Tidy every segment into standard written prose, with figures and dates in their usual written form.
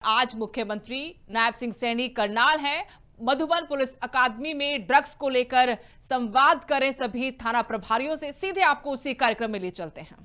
आज मुख्यमंत्री नायब सिंह सैनी करनाल हैं। मधुबन पुलिस अकादमी में ड्रग्स को लेकर संवाद करें सभी थाना प्रभारियों से। सीधे आपको उसी कार्यक्रम में ले चलते हैं।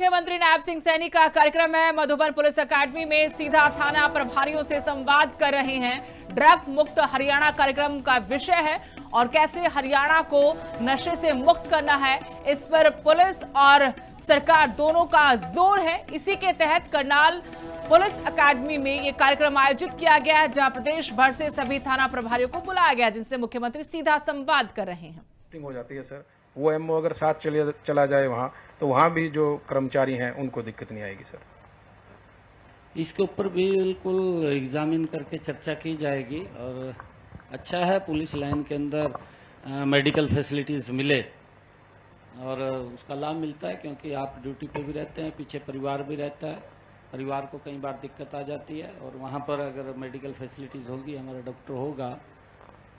मुख्यमंत्री नायब सिंह सैनी का कार्यक्रम है। मधुबन पुलिस अकादमी में सीधा थाना प्रभारियों से संवाद कर रहे हैं। ड्रग मुक्त हरियाणा कार्यक्रम का विषय है और कैसे हरियाणा को नशे से मुक्त करना है, इस पर पुलिस और सरकार दोनों का जोर है। इसी के तहत करनाल पुलिस अकादमी में यह कार्यक्रम आयोजित किया गया है, जहां प्रदेश भर से सभी थाना प्रभारियों को बुलाया गया, जिनसे मुख्यमंत्री सीधा संवाद कर रहे हैं। हो जाती है सर, वो एमओ अगर साथ चला जाए वहाँ, तो वहाँ भी जो कर्मचारी हैं उनको दिक्कत नहीं आएगी सर। इसके ऊपर भी बिल्कुल एग्जामिन करके चर्चा की जाएगी। और अच्छा है पुलिस लाइन के अंदर मेडिकल फैसिलिटीज मिले और उसका लाभ मिलता है, क्योंकि आप ड्यूटी पे भी रहते हैं, पीछे परिवार भी रहता है, परिवार को कई बार दिक्कत आ जाती है। और वहाँ पर अगर मेडिकल फैसिलिटीज होगी, हमारा डॉक्टर होगा,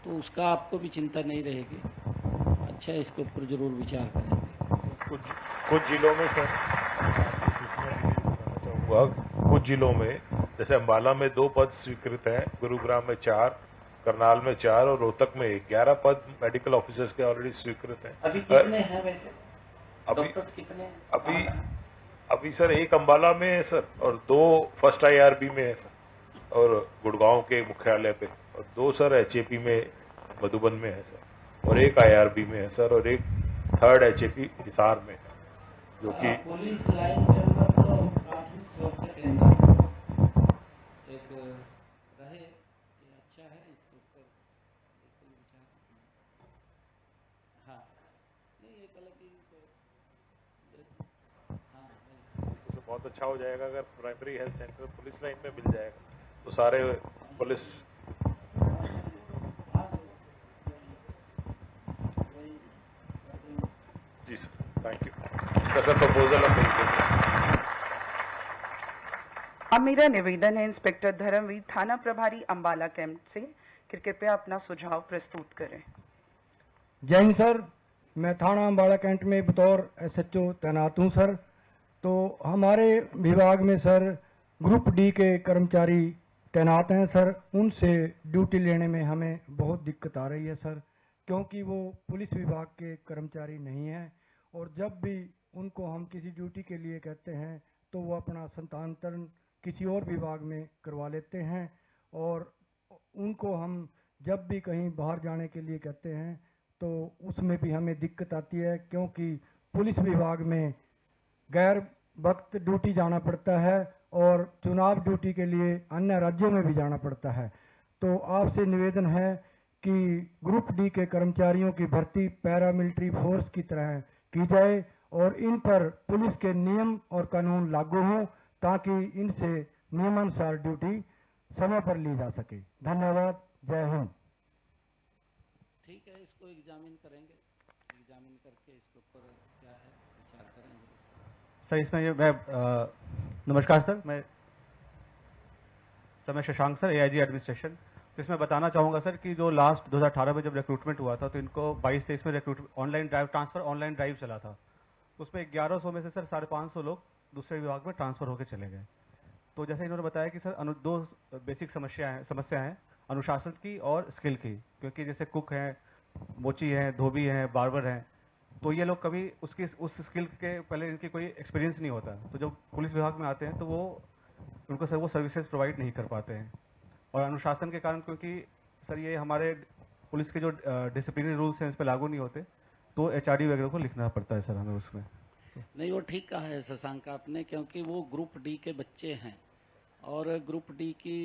तो उसका आपको भी चिंता नहीं रहेगी। अच्छा है, इसके ऊपर जरूर विचार करेंगे। कुछ जिलों में सर, कुछ जिलों में जैसे अंबाला में 2 पद स्वीकृत हैं, गुरुग्राम में 4, करनाल में 4 और रोहतक में 11 पद मेडिकल ऑफिसर्स के ऑलरेडी स्वीकृत हैं। अभी कितने हैं वैसे? डॉक्टर्स कितने हैं? अभी सर 1 अंबाला में है सर, और 2 फर्स्ट IRB में है सर, और गुड़गांव के मुख्यालय पे, और 2 सर HAP में मधुबन में है सर, और 1 IRB में है सर, और 1 3rd HAP हिसार में है, जो कि पुलिस लाइन के अंदर तो प्राथमिक स्वास्थ्य केंद्र एक रहे, ये अच्छा है। इसके ऊपर बिल्कुल विचार। हाँ, नहीं एक अलग ही तो बहुत अच्छा हो जाएगा अगर primary health centre police line में मिल जाएगा, तो सारे पुलिस। जी सर, थैंक यू। इसका सर प्रपोजल हम भेज। अब मेरा निवेदन है इंस्पेक्टर धर्मवीर, थाना प्रभारी अंबाला कैंप से, कि कृपया अपना सुझाव प्रस्तुत करें। जय हिंद सर, मैं थाना अंबाला कैंट में बतौर SHO तैनात हूं सर। तो हमारे विभाग में सर ग्रुप D के कर्मचारी तैनात हैं सर। उनसे ड्यूटी लेने में हमें बहुत दिक्कत आ रही है सर, क्योंकि वो पुलिस विभाग के कर्मचारी नहीं हैं, और जब भी उनको हम किसी ड्यूटी के लिए कहते हैं तो वो अपना स्थानांतरण किसी और विभाग में करवा लेते हैं। और उनको हम जब भी कहीं बाहर जाने के लिए कहते हैं तो उसमें भी हमें दिक्कत आती है, क्योंकि पुलिस विभाग में गैर वक्त ड्यूटी जाना पड़ता है और चुनाव ड्यूटी के लिए अन्य राज्यों में भी जाना पड़ता है। तो आपसे निवेदन है कि ग्रुप D के कर्मचारियों की भर्ती पैरामिलिट्री फोर्स की तरह की जाए और इन पर पुलिस के नियम और कानून लागू हों, ताकि इनसे नियमानुसार ड्यूटी समय पर ली जा सके। धन्यवाद। जय हिंद। ठीक है, इसको एग्जामिन करेंगे, एग्जामिन करके इसके ऊपर क्या है विचार करेंगे सर। इसमें नमस्कार सर, मैं शशांक सर, AIG एडमिनिस्ट्रेशन। तो इसमें बताना चाहूँगा सर कि जो लास्ट 2018 में जब रिक्रूटमेंट हुआ था, तो इनको 22-23 में ऑनलाइन ड्राइव चला था। उसमें 1100 में से सर 550 लोग दूसरे विभाग में ट्रांसफर होकर चले गए। तो जैसे इन्होंने बताया कि सर 2 बेसिक समस्या हैं, अनुशासन की और स्किल की, क्योंकि जैसे कुक हैं, मोची हैं, धोबी हैं, बार्बर हैं, तो ये लोग कभी उस स्किल के पहले इनकी कोई एक्सपीरियंस नहीं होता। तो जब पुलिस विभाग में आते हैं तो उनको सर वो सर्विसेज प्रोवाइड नहीं कर पाते हैं। और अनुशासन के कारण, क्योंकि सर ये हमारे पुलिस के जो डिसिप्लिनरी रूल्स हैं इस पर लागू नहीं होते, तो HRD वगैरह को लिखना पड़ता है सर हमें उसमें। नहीं, वो ठीक कहा है शशांक आपने, क्योंकि वो ग्रुप D के बच्चे हैं और ग्रुप D की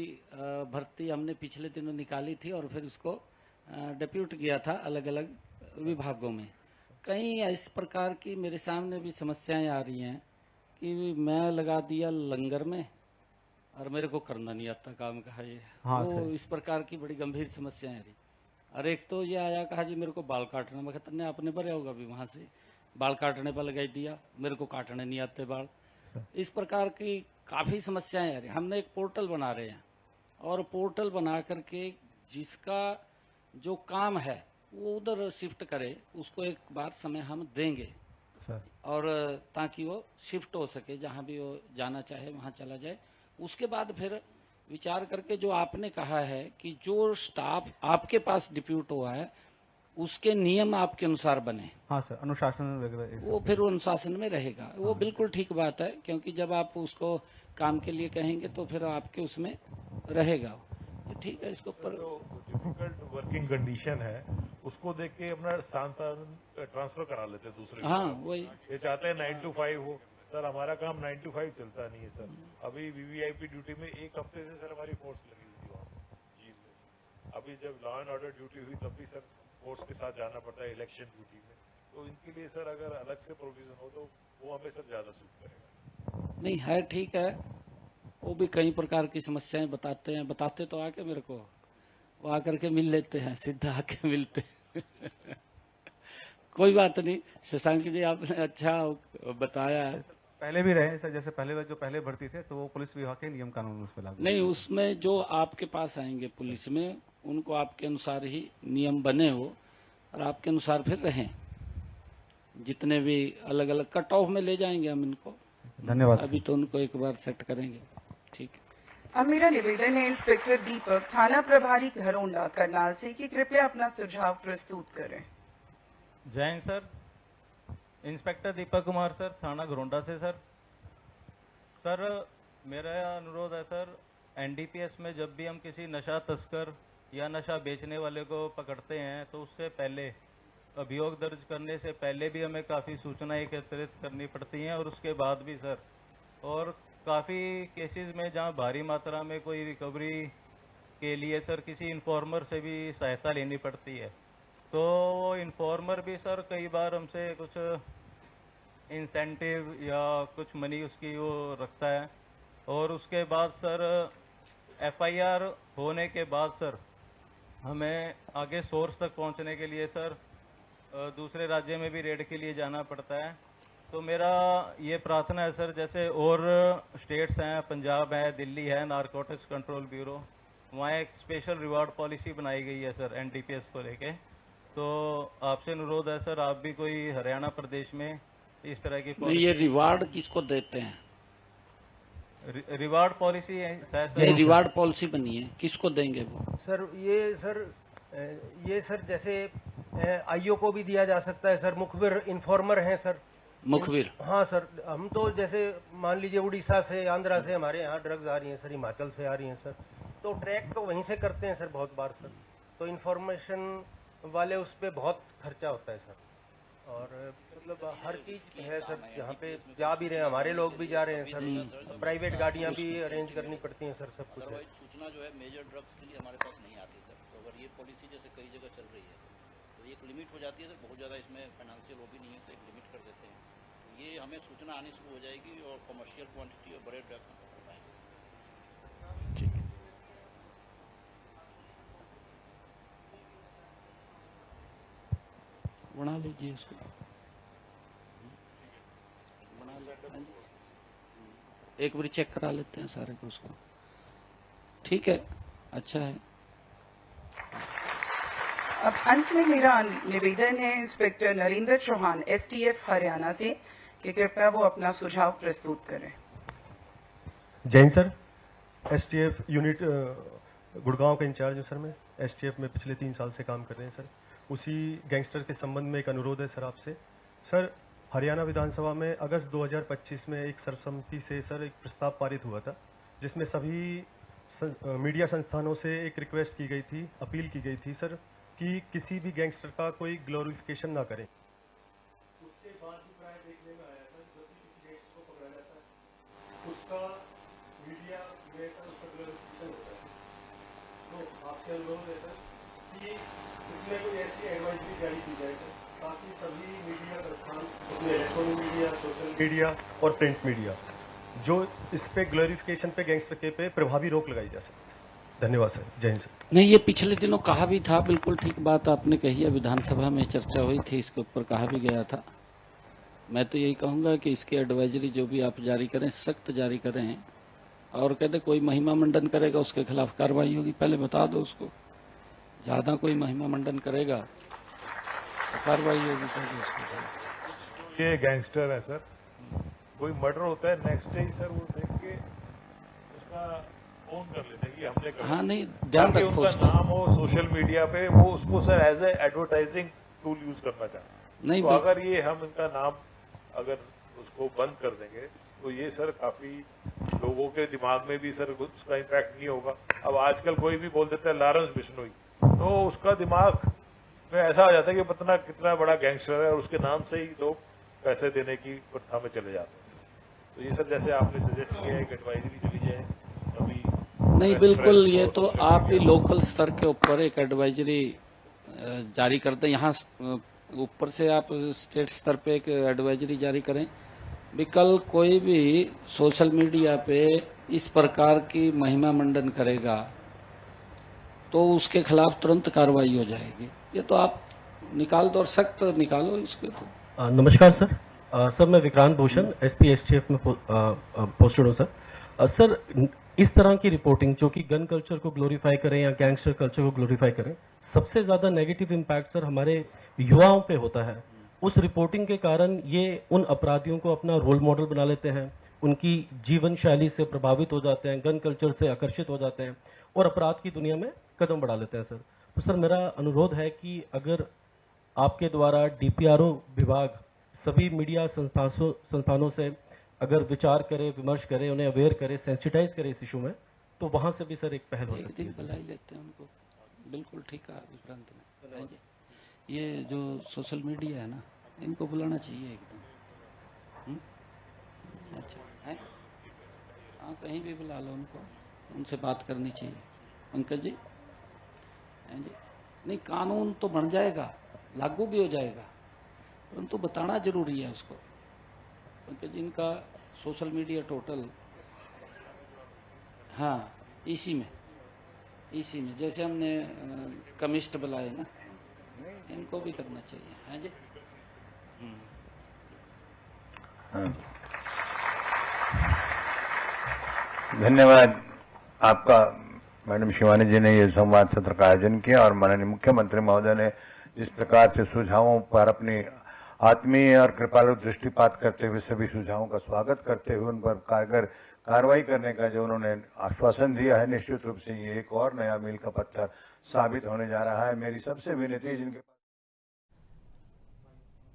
भर्ती हमने पिछले दिनों निकाली थी और फिर उसको डिप्यूट किया था अलग अलग विभागों में। कई इस प्रकार की मेरे सामने भी समस्याएं आ रही हैं कि मैं लगा दिया लंगर में और मेरे को करना नहीं आता काम का है ये। हाँ, वो इस प्रकार की बड़ी गंभीर समस्याएं आ रही। और एक तो ये आया, कहा जी मेरे को बाल काटना, मैं कहता नहीं आपने भरे होगा अभी वहाँ से, बाल काटने पर लगा दिया, मेरे को काटने नहीं आते बाल। इस प्रकार की काफी समस्याएं आ रही। हमने एक पोर्टल बना रहे हैं और पोर्टल बना करके जिसका जो काम है वो उधर शिफ्ट करे, उसको एक बार समय हम देंगे सर और ताकि वो शिफ्ट हो सके, जहां भी वो जाना चाहे वहां चला जाए। उसके बाद फिर विचार करके जो आपने कहा है कि जो स्टाफ आपके पास डिप्यूट हुआ है उसके नियम आपके अनुसार बने, हाँ सर, अनुशासन वगैरह वो फिर वो अनुशासन में रहेगा। वो बिल्कुल ठीक बात है, क्योंकि जब आप उसको काम के लिए कहेंगे तो फिर आपके उसमें रहेगा। ये ठीक है। इसके ऊपर जो डिफिकल्ट वर्किंग कंडीशन है उसको देख के अपना स्थानांतरण ट्रांसफर करा लेते हैं दूसरे। हाँ वही। ये चाहते हैं 9 to 5 हो। सर हमारा काम 9 to 5 चलता नहीं है सर। अभी वीवीआईपी ड्यूटी में एक हफ्ते से सर हमारी फोर्स लगी हुई थी वहाँ पे। जी सर। अभी जब लॉ एंड ऑर्डर ड्यूटी हुई तब भी सर फोर्स के साथ जाना पड़ता है इलेक्शन ड्यूटी में। तो इनके लिए सर अगर अलग से प्रोविजन हो तो वो हमें सर ज्यादा सूट करेगा। नहीं है, ठीक है। वो भी कई प्रकार की समस्याएं बताते हैं, बताते तो आके मेरे को, वो आकर के मिल लेते हैं, सीधा आके मिलते हैं। कोई बात नहीं शशांक जी, आपने अच्छा बताया है। पहले भी रहे सर, जैसे जो पहले भर्ती थे तो वो पुलिस विभाग के नियम कानून उस पर लागू। नहीं, उसमें जो आपके पास आएंगे पुलिस में, उनको आपके अनुसार ही नियम बने हो और आपके अनुसार फिर रहें। जितने भी अलग अलग कट ऑफ में ले जाएंगे हम इनको। धन्यवाद। अभी तो उनको एक बार सेट करेंगे। ठीक है। अब मेरा निवेदन है इंस्पेक्टर दीपक, थाना प्रभारी घरोंडा करनाल से, कि कृपया अपना सुझाव प्रस्तुत करें। जय Hind sir. Inspector Deepak Kumar sir, थाना घरोंडा से सर। सर मेरा अनुरोध है सर, एनडीपीएस में जब भी हम किसी नशा तस्कर या नशा बेचने वाले को पकड़ते हैं तो उससे पहले, अभियोग दर्ज करने से पहले भी हमें काफ़ी सूचनाएं एकत्रित करनी पड़ती हैं और उसके बाद भी सर। और काफ़ी केसेस में जहां भारी मात्रा में कोई रिकवरी के लिए सर किसी इन्फॉर्मर से भी सहायता लेनी पड़ती है, तो वो इन्फॉर्मर भी सर कई बार हमसे कुछ इंसेंटिव या कुछ मनी उसकी वो रखता है। और उसके बाद सर एफआईआर होने के बाद सर हमें आगे सोर्स तक पहुंचने के लिए सर दूसरे राज्य में भी रेड के लिए जाना पड़ता है। तो मेरा ये प्रार्थना है सर, जैसे और स्टेट्स हैं, पंजाब है, दिल्ली है, नारकोटिक्स कंट्रोल ब्यूरो, वहाँ एक स्पेशल रिवार्ड पॉलिसी बनाई गई है सर एनडीपीएस को लेके। तो आपसे अनुरोध है सर, आप भी कोई हरियाणा प्रदेश में इस तरह की ये रिवार्ड किसको देते हैं? रिवार्ड पॉलिसी है सर। ये रिवार्ड पॉलिसी बनी है, किसको देंगे वो? सर ये सर जैसे आईओ को भी दिया जा सकता है सर, मुखबिर इन्फॉर्मर हैं सर। मुखबिर? हाँ सर, हम तो जैसे मान लीजिए उड़ीसा से, आंध्रा से हमारे यहाँ ड्रग्स आ रही हैं सर, हिमाचल से आ रही हैं सर, तो ट्रैक तो वहीं से करते हैं सर बहुत बार सर। तो इन्फॉर्मेशन वाले उस पर बहुत खर्चा होता है सर। और मतलब हर चीज है सर, यहाँ पे जा भी रहे हैं, हमारे लोग भी जा रहे हैं सर, प्राइवेट गाड़ियाँ भी अरेंज करनी पड़ती हैं सर, सब कुछ है। सूचना जो है मेजर ड्रग्स के लिए हमारे पास नहीं आती सर। तो अगर ये पॉलिसी जैसे कई जगह चल रही है तो एक लिमिट हो जाती है सर, बहुत ज़्यादा इसमें फाइनेंशियल वो भी नहीं है सर, एक लिमिट कर देते हैं। तो ये हमें सूचना आनी शुरू हो जाएगी और कमर्शियल क्वांटिटी और बड़े ड्रग्स हम पकड़ पाएंगे। ठीक है। बना लीजिए इसको, बना लेते हैं, एक बार चेक करा लेते हैं सारे को उसको। ठीक है, अच्छा है। अब अंत में मेरा निवेदन है इंस्पेक्टर नरेंद्र चौहान, एसटीएफ हरियाणा से, कि कृपया वो अपना सुझाव प्रस्तुत करें। जय Hind sir. STF unit Gurgaon का इंचार्ज हूँ सर मैं। एसटीएफ में पिछले 3 साल से काम कर रहे हैं सर। उसी गैंगस्टर के संबंध में एक अनुरोध है सर आपसे। सर हरियाणा विधानसभा में अगस्त 2025 में एक सर्वसम्मति से सर एक प्रस्ताव पारित हुआ था, जिसमें सभी मीडिया संस्थानों से एक रिक्वेस्ट की गई थी, अपील की गई थी सर, कि किसी भी गैंगस्टर का कोई ग्लोरिफिकेशन ना करें। उसके बाद भी प्राय देखने में आया सर, जब भी किसी गैंगस्टर को पकड़ा जाता है उसका मीडिया में सर उसका ग्लोरिफिकेशन होता है। तो आपसे अनुरोध है सर कि इसमें कोई ऐसी एडवाइजरी जारी की जाए सर, ताकि सभी मीडिया संस्थान, उसमें इलेक्ट्रॉनिक मीडिया, सोशल मीडिया और प्रिंट मीडिया, जो इस पे ग्लोरिफिकेशन पे गैंगस्टर के पे प्रभावी रोक लगाई जा सकती है। धन्यवाद सर। जय हिंद सर। नहीं, ये पिछले दिनों कहा भी था, बिल्कुल ठीक बात आपने कही है, विधानसभा में चर्चा हुई थी, इसके ऊपर कहा भी गया था। मैं तो यही कहूँगा कि इसकी एडवाइजरी जो भी आप जारी करें सख्त जारी करें, और कहते कोई महिमा मंडन करेगा उसके खिलाफ कार्रवाई होगी, पहले बता दो उसको। ज़्यादा कोई महिमा मंडन करेगा तो कार्रवाई होगी पहले उसके खिलाफ। ये गैंगस्टर है सर, कोई मर्डर होता है नेक्स्ट डे सर वो देख के उसका फोन कर लेते हैं कि हमने कर हाँ नहीं, ध्यान ताकि रखो उनका उसको। नाम हो सोशल मीडिया पे, वो उसको sir as a advertising tool use करना चाहते हैं। नहीं, तो अगर ये हम इनका नाम अगर उसको बंद कर देंगे तो ये सर काफी लोगों के दिमाग में भी सर उसका इम्पैक्ट नहीं होगा। अब आजकल कोई भी बोल देता है लॉरेंस बिश्नोई, तो उसका दिमाग में ऐसा आ जाता है कि पता कितना बड़ा गैंगस्टर है और उसके नाम से ही लोग पैसे देने की प्रथा में चले जाते हैं। तो ये सर जैसे आपने सजेस्ट किया है कि एडवाइजरी चली जाए सभी। नहीं बिल्कुल, ये तो आप ही लोकल स्तर के ऊपर एक एडवाइजरी जारी करते हैं, यहाँ ऊपर से आप स्टेट स्तर पे एक एडवाइजरी जारी करें भी कल कोई भी सोशल मीडिया पे इस प्रकार की महिमा मंडन करेगा तो उसके खिलाफ तुरंत कार्रवाई हो जाएगी। ये तो आप निकाल दो और सख्त निकालो इसके तो। नमस्कार सर। सर मैं विक्रांत भूषण एसपी एसटीएफ में पोस्टेड हूँ सर। सर इस तरह की रिपोर्टिंग जो कि गन कल्चर को ग्लोरीफाई करें या गैंगस्टर कल्चर को ग्लोरीफाई करें, सबसे ज्यादा नेगेटिव इम्पैक्ट सर हमारे युवाओं पे होता है। उस रिपोर्टिंग के कारण ये उन अपराधियों को अपना रोल मॉडल बना लेते हैं, उनकी जीवन शैली से प्रभावित हो जाते हैं, गन कल्चर से आकर्षित हो जाते हैं और अपराध की दुनिया में कदम बढ़ा लेते हैं सर। तो सर मेरा अनुरोध है कि अगर आपके द्वारा डीपीआरओ विभाग सभी मीडिया संस्थानों से अगर विचार करे, विमर्श करे, उन्हें अवेयर करे, सेंसिटाइज करे इस इशू में, तो वहां से भी सर एक पहल हो सकती है। बुला ही लेते हैं उनको। बिल्कुल ठीक है विक्रांत ने। ये जो सोशल मीडिया है ना, इनको बुलाना चाहिए एकदम। अच्छा है, हाँ कहीं भी बुला लो उनको, उनसे बात करनी चाहिए। पंकज जी, हैं जी, नहीं कानून तो बन जाएगा, लागू भी हो जाएगा, परंतु बताना जरूरी है उसको। पंकज जी, इनका सोशल मीडिया टोटल, हाँ इसी में जैसे हमने कमिस्ट बुलाए ना, इनको भी करना चाहिए। हैं जी, धन्यवाद आपका मैडम शिवानी जी ने ये संवाद सत्र का आयोजन किया और माननीय मुख्यमंत्री महोदय ने जिस प्रकार से सुझावों पर अपनी आत्मीय और कृपालु दृष्टिपात करते हुए सभी सुझावों का स्वागत करते हुए उन पर कारगर कार्रवाई करने का जो उन्होंने आश्वासन दिया है, निश्चित रूप से ये एक और नया मील का पत्थर साबित होने जा रहा है। मेरी सबसे विनती जिनके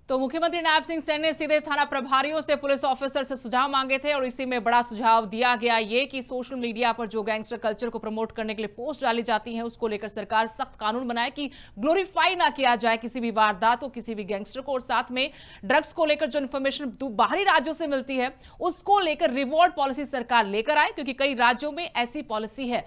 तो मुख्यमंत्री नायब सिंह सैनी ने सीधे थाना प्रभारियों से पुलिस ऑफिसर से सुझाव मांगे थे और इसी में बड़ा सुझाव दिया गया ये कि सोशल मीडिया पर जो गैंगस्टर कल्चर को प्रमोट करने के लिए पोस्ट डाली जाती हैं उसको लेकर सरकार सख्त कानून बनाए कि ग्लोरीफाई ना किया जाए किसी भी वारदात को, किसी भी गैंगस्टर को। और साथ में ड्रग्स को लेकर जो इन्फॉर्मेशन बाहरी राज्यों से मिलती है उसको लेकर रिवॉर्ड पॉलिसी सरकार लेकर आए, क्योंकि कई राज्यों में ऐसी पॉलिसी है